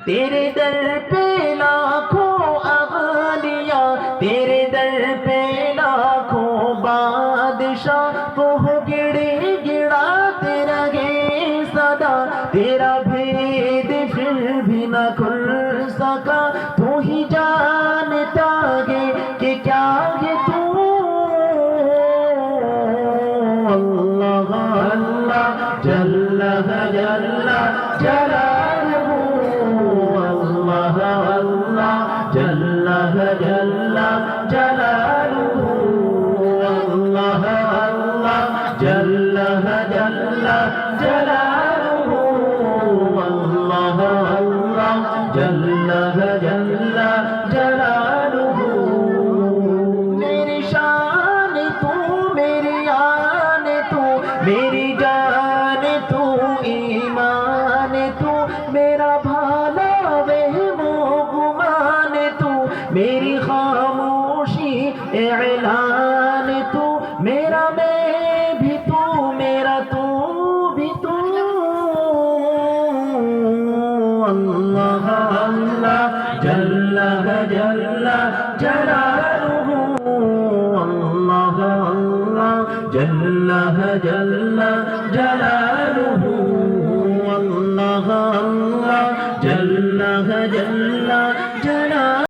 तेरे दर पे लाखों अगलिया, तेरे दर पे लाखों बादशाह, वो गिड़े गिड़ाते रहे सदा, तेरा भेद फिर भी न खुल सका। तू ही जानता है कि क्या है तू। अल्लाह अल्लाह जल्ला जल्ला जलालहू, अल्लाह अल्लाह जल्ला जल्ला जलालहू, अल्लाह अल्लाह जल्ला जल्ला जलालहू, अल्लाह अल्लाह जल्ला जल्ला जलालहू। मेरी शान तू, मेरी आन तू, मेरी जान तू, ईमान तू, मेरा भाला वह वो गुमान तू, मेरी खामोशी ऐलान तू, मेरा मैं भी तू, मेरा तू भी तू। अल्लाह अल्लाह जल्ला जल्ला जलालहू, अल्लाह अल्लाह जल्ला जल्ला जलालहू, अल्लाह अल्लाह जल्ला जल्ला